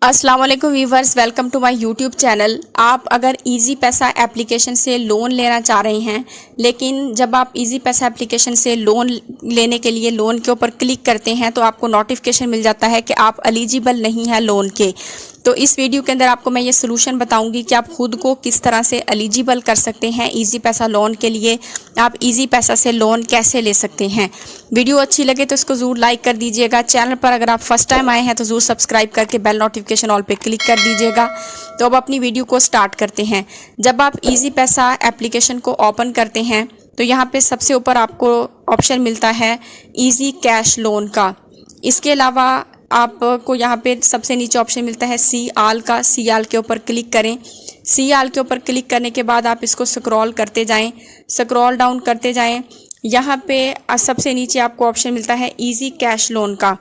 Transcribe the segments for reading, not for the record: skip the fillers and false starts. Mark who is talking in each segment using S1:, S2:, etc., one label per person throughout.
S1: अस्सलाम वालेकुम viewers, welcome to my YouTube channel. आप अगर इजी पैसा एप्लीकेशन से लोन लेना चाह रहे हैं, लेकिन जब आप इजी पैसा एप्लीकेशन से लोन लेने के लिए लोन के ऊपर क्लिक करते हैं तो आपको नोटिफिकेशन मिल जाता है कि आप एलिजिबल नहीं हैं लोन के। तो इस वीडियो के अंदर आपको मैं ये सोल्यूशन बताऊंगी कि आप खुद को किस तरह से एलिजिबल कर सकते हैं इजी पैसा लोन के लिए। आप इजी पैसा से लोन कैसे ले सकते हैं। वीडियो अच्छी लगे तो इसको ज़रूर लाइक कर दीजिएगा। चैनल पर अगर आप फर्स्ट टाइम आए हैं तो ज़रूर सब्सक्राइब करके बेल नोटिफिकेशन ऑल पे क्लिक कर दीजिएगा। तो अब अपनी वीडियो को स्टार्ट करते हैं। जब आप इजी पैसा एप्लीकेशन को ओपन करते हैं तो यहाँ पे सबसे ऊपर आपको ऑप्शन मिलता है इजी कैश लोन का। इसके अलावा आपको यहाँ पे सबसे नीचे ऑप्शन मिलता है सी आल का। सी आल के ऊपर क्लिक करें। सी आल के ऊपर क्लिक करने के बाद आप इसको स्क्रॉल करते जाएं, स्क्रॉल डाउन करते जाएं। यहाँ पे सबसे नीचे आपको ऑप्शन मिलता है इजी कैश लोन का।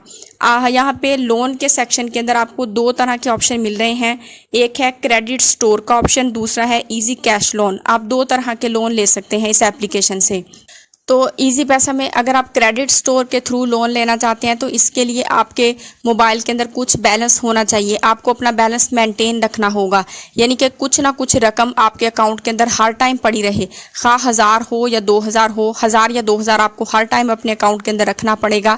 S1: यहाँ पे लोन के सेक्शन के अंदर आपको दो तरह के ऑप्शन मिल रहे हैं। एक है क्रेडिट स्टोर का ऑप्शन, दूसरा है इजी कैश लोन। आप दो तरह के लोन ले सकते हैं इस एप्लीकेशन से। तो इजी पैसा में अगर आप क्रेडिट स्टोर के थ्रू लोन लेना चाहते हैं तो इसके लिए आपके मोबाइल के अंदर कुछ बैलेंस होना चाहिए। आपको अपना बैलेंस मेंटेन रखना होगा, यानी कि कुछ ना कुछ रकम आपके अकाउंट के अंदर हर टाइम पड़ी रहे। खा 1000 हो या 2000 हो, 1000 या 2000 आपको हर टाइम अपने अकाउंट के अंदर रखना पड़ेगा।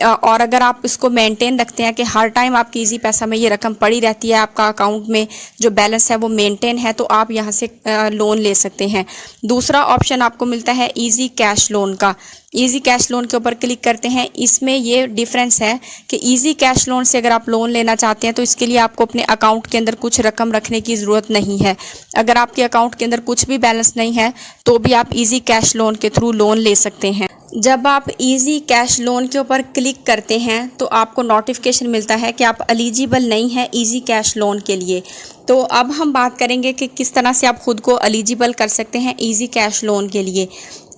S1: और अगर आप इसको मेंटेन रखते हैं कि हर टाइम आपकी इजी पैसा में ये रकम पड़ी रहती है, आपका अकाउंट में जो बैलेंस है वो मेंटेन है, तो आप यहाँ से लोन ले सकते हैं। दूसरा ऑप्शन आपको मिलता है इजी कैश लोन का। इजी कैश लोन के ऊपर क्लिक करते हैं। इसमें ये डिफरेंस है कि इजी कैश लोन से अगर आप लोन लेना चाहते हैं तो इसके लिए आपको अपने अकाउंट के अंदर कुछ रकम रखने की ज़रूरत नहीं है। अगर आपके अकाउंट के अंदर कुछ भी बैलेंस नहीं है तो भी आप इजी कैश लोन के थ्रू लोन ले सकते हैं। जब आप इजी कैश लोन के ऊपर क्लिक करते हैं तो आपको नोटिफिकेशन मिलता है कि आप एलिजिबल नहीं हैं इजी कैश लोन के लिए। तो अब हम बात करेंगे कि किस तरह से आप खुद को एलिजिबल कर सकते हैं इजी कैश लोन के लिए।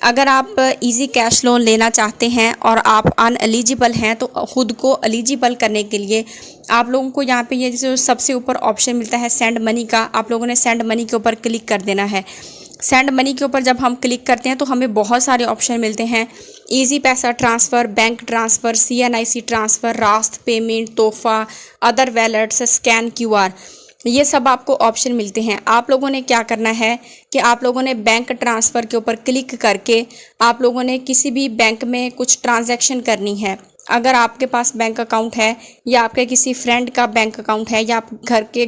S1: अगर आप इजी कैश लोन लेना चाहते हैं और आप अनएलिजिबल हैं तो खुद को एलिजिबल करने के लिए आप लोगों को यहाँ पे ये जो सबसे ऊपर ऑप्शन मिलता है सेंड मनी का, आप लोगों ने सेंड मनी के ऊपर क्लिक कर देना है। सेंड मनी के ऊपर जब हम क्लिक करते हैं तो हमें बहुत सारे ऑप्शन मिलते हैं। इजी पैसा transfer, bank transfer, CNIC transfer, रास्त पेमेंट, तोहफ़ा, अदर वैलेट्स, स्कैन QR, ये सब आपको ऑप्शन मिलते हैं। आप लोगों ने क्या करना है कि आप लोगों ने बैंक ट्रांसफ़र के ऊपर क्लिक करके आप लोगों ने किसी भी बैंक में कुछ ट्रांजैक्शन करनी है। अगर आपके पास बैंक अकाउंट है या आपके किसी फ्रेंड का बैंक अकाउंट है या आप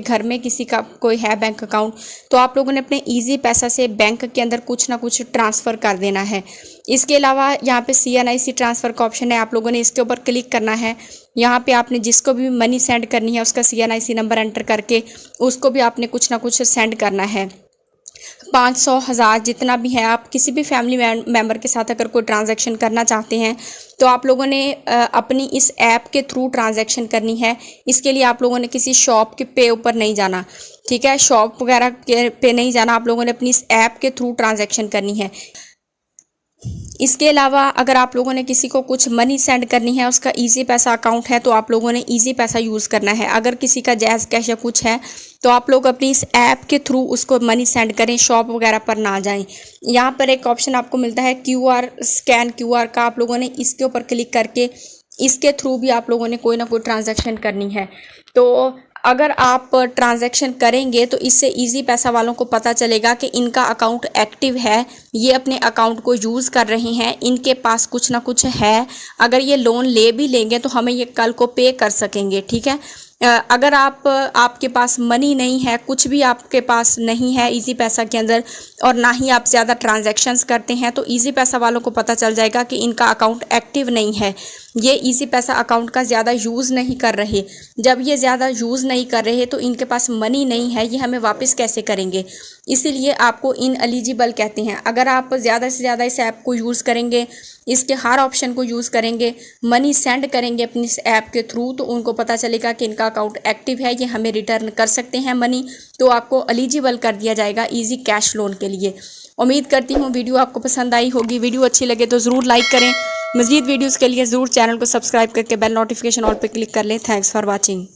S1: घर में किसी का कोई है बैंक अकाउंट, तो आप लोगों ने अपने इजी पैसा से बैंक के अंदर कुछ ना कुछ ट्रांसफ़र कर देना है। इसके अलावा यहाँ पे CNIC ट्रांसफ़र का ऑप्शन है, आप लोगों ने इसके ऊपर क्लिक करना है। यहाँ पे आपने जिसको भी मनी सेंड करनी है उसका CNIC नंबर एंटर करके उसको भी आपने कुछ ना कुछ सेंड करना है। 500, 1000 जितना भी है, आप किसी भी फैमिली मेम्बर के साथ अगर कोई ट्रांजैक्शन करना चाहते हैं तो आप लोगों ने अपनी इस ऐप के थ्रू ट्रांजैक्शन करनी है। इसके लिए आप लोगों ने किसी शॉप के पे ऊपर नहीं जाना, ठीक है, शॉप वगैरह के पे नहीं जाना। आप लोगों ने अपनी इस ऐप के थ्रू ट्रांजैक्शन करनी है। इसके अलावा अगर आप लोगों ने किसी को कुछ मनी सेंड करनी है, उसका इजी पैसा अकाउंट है, तो आप लोगों ने इजी पैसा यूज़ करना है। अगर किसी का जैज़ कैश या कुछ है तो आप लोग अपनी इस ऐप के थ्रू उसको मनी सेंड करें, शॉप वगैरह पर ना जाएं। यहाँ पर एक ऑप्शन आपको मिलता है QR, स्कैन QR का। आप लोगों ने इसके ऊपर क्लिक करके इसके थ्रू भी आप लोगों ने कोई ना कोई ट्रांजैक्शन करनी है। तो अगर आप ट्रांजैक्शन करेंगे तो इससे इजी पैसा वालों को पता चलेगा कि इनका अकाउंट एक्टिव है, ये अपने अकाउंट को यूज़ कर रहे हैं, इनके पास कुछ ना कुछ है। अगर ये लोन ले भी लेंगे तो हमें ये कल को पे कर सकेंगे, ठीक है। अगर आपके पास मनी नहीं है, कुछ भी आपके पास नहीं है इजी पैसा के अंदर और ना ही आप ज़्यादा ट्रांजैक्शंस करते हैं, तो इजी पैसा वालों को पता चल जाएगा कि इनका अकाउंट एक्टिव नहीं है, ये इजी पैसा अकाउंट का ज़्यादा यूज़ नहीं कर रहे। जब ये ज़्यादा यूज़ नहीं कर रहे तो इनके पास मनी नहीं है, ये हमें वापस कैसे करेंगे। इसीलिए आपको इनएलिजिबल कहते हैं। अगर आप ज़्यादा से ज़्यादा इस ऐप को यूज़ करेंगे, इसके हर ऑप्शन को यूज़ करेंगे, मनी सेंड करेंगे अपनी इस ऐप के थ्रू, तो उनको पता चलेगा कि इनका अकाउंट एक्टिव है, ये हमें रिटर्न कर सकते हैं मनी, तो आपको एलिजिबल कर दिया जाएगा इजी कैश लोन के लिए। उम्मीद करती हूँ वीडियो आपको पसंद आई होगी। वीडियो अच्छी लगे तो ज़रूर लाइक करें। मज़ीद वीडियोज़ के लिए ज़रूर चैनल को सब्सक्राइब करके बेल नोटिफिकेशन ऑल पे क्लिक कर लें। Thanks for watching.